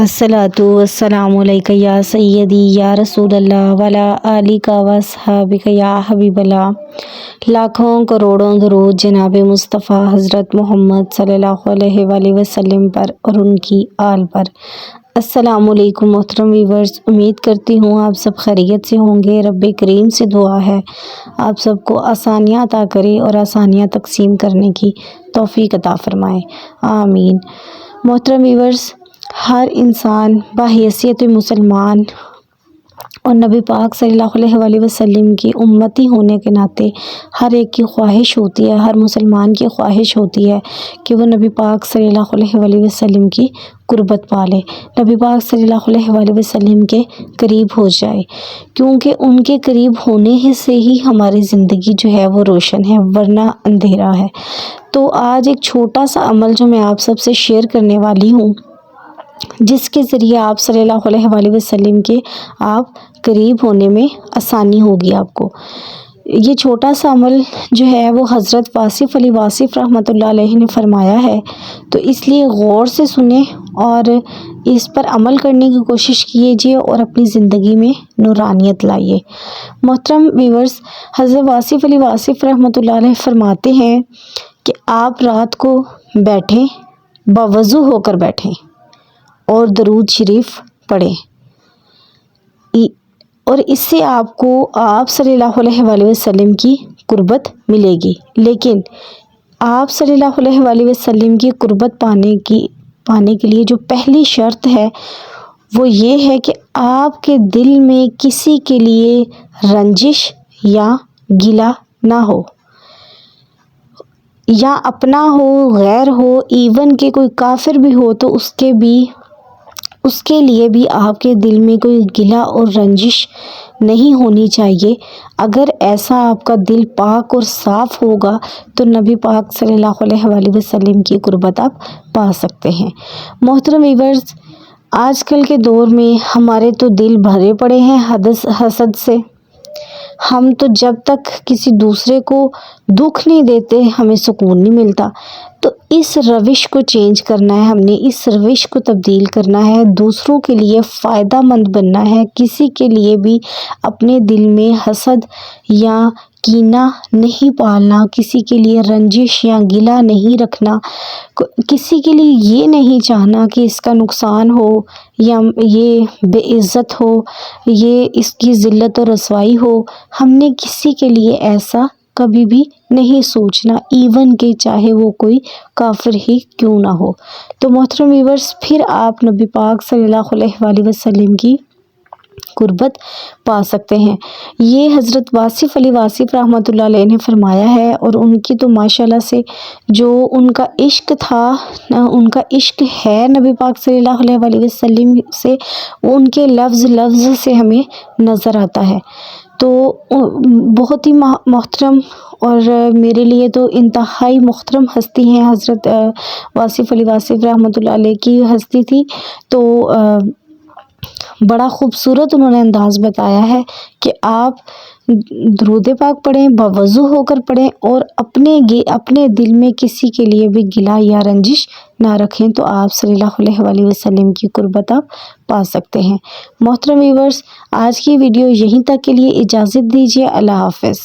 अस्सलातु वस्सलामु अलैका या सय्यदी या रसूल अल्लाह वला आलिका व अस्हाबिका या हबीबल्लाह। लाखों करोड़ों दरूद जनाब मुस्तफ़ा हज़रत मोहम्मद सल्लल्लाहु अलैहि वसल्लम पर और उनकी आल पर। अस्सलामु अलैकुम मोहतरम व्यूअर्स, उम्मीद करती हूँ आप सब खैरियत से होंगे। रब्बे करीम से दुआ है आप सबको आसानियाँ अता करे और आसानियाँ तकसीम करने की तौफीक अता फरमाए, आमीन। मोहतरम व्यूअर्स, हर इंसान बाहैसियत मुसलमान और नबी पाक सल्लल्लाहु अलैहि वसल्लम की उम्मती होने के नाते हर एक की ख्वाहिश होती है, हर मुसलमान की ख्वाहिश होती है कि वो नबी पाक सल्लल्लाहु अलैहि वसल्लम की कुर्बत पाले, नबी पाक सल्लल्लाहु अलैहि वसल्लम के करीब हो जाए, क्योंकि उनके करीब होने से ही हमारी ज़िंदगी जो है वो रोशन है, वरना अंधेरा है। तो आज एक छोटा सा अमल जो मैं आप सबसे शेयर करने वाली हूँ, जिसके ज़रिए आप सल्लल्लाहु अलैहि वसल्लम के आप करीब होने में आसानी होगी आपको। ये छोटा सा अमल जो है वो हज़रत वासिफ़ अली वासिफ़ रहमतुल्लाह अलैहि ने फरमाया है, तो इसलिए गौर से सुने और इस पर अमल करने की कोशिश कीजिए और अपनी ज़िंदगी में नूरानियत लाइए। मोहतरम व्यूअर्स, हज़रत वासिफ़ अली वासिफ़ रहमतुल्लाह अलैहि फरमाते हैं कि आप रात को बैठें, बावज़ू होकर बैठें और दरूद शरीफ पढ़ें, और इससे आपको आप सल्लल्लाहु अलैहि वसल्लम की कुर्बत मिलेगी। लेकिन आप सल्लल्लाहु अलैहि वसल्लम की कुर्बत पाने के लिए जो पहली शर्त है वो ये है कि आपके दिल में किसी के लिए रंजिश या गिला ना हो, या अपना हो, गैर हो, इवन के कोई काफिर भी हो तो उसके लिए भी आपके दिल में कोई गिला और रंजिश नहीं होनी चाहिए। अगर ऐसा आपका दिल पाक और साफ़ होगा तो नबी पाक सल्लल्लाहु अलैहि वसल्लम की कुर्बत आप पा सकते हैं। मोहतरम व्यूअर्स, आजकल के दौर में हमारे तो दिल भरे पड़े हैं हसद से। हम तो जब तक किसी दूसरे को दुख नहीं देते हमें सुकून नहीं मिलता। तो इस रविश को चेंज करना है, हमने इस रविश को तब्दील करना है, दूसरों के लिए फ़ायदा मंद बनना है। किसी के लिए भी अपने दिल में हसद या कीना नहीं पालना, किसी के लिए रंजिश या गिला नहीं रखना, किसी के लिए ये नहीं चाहना कि इसका नुकसान हो या ये बेइज्जत हो, ये इसकी ज़िल्लत और रसवाई हो। हमने किसी के लिए ऐसा कभी भी नहीं सोचना, इवन के चाहे वो कोई काफिर ही क्यों ना हो। तो मोहतरम व्यूअर्स, फिर आप नबी पाक सल्लल्लाहु अलैहि वसल्लम की कुर्बत पा सकते हैं। ये हज़रत वासिफ़ अली वासिफ़ रहमतुल्लाह अलैहि ने फरमाया है, और उनकी तो माशाल्लाह से जो उनका इश्क था, उनका इश्क है नबी पाक सल्लल्लाहु अलैहि वसल्लम से, उनके लफ्ज़ से हमें नज़र आता है। तो बहुत ही मोहतरम और मेरे लिए तो इंतहाई मोहतरम हस्ती हैं हज़रत वासिफ़ अली वासिफ़ रहमतुल्लाह अलैहि की हस्ती थी। तो बड़ा ख़ूबसूरत उन्होंने अंदाज़ बताया है कि आप दरूद पाक पढ़ें, बावज़ू होकर पढ़ें और अपने दिल में किसी के लिए भी गिला या रंजिश ना रखें, तो आप सल्लल्लाहु अलैहि वसल्लम की कुर्बत आप पा सकते हैं। मोहतरम व्यूअर्स, आज की वीडियो यहीं तक के लिए इजाज़त दीजिए। अल्लाह हाफ़िज़।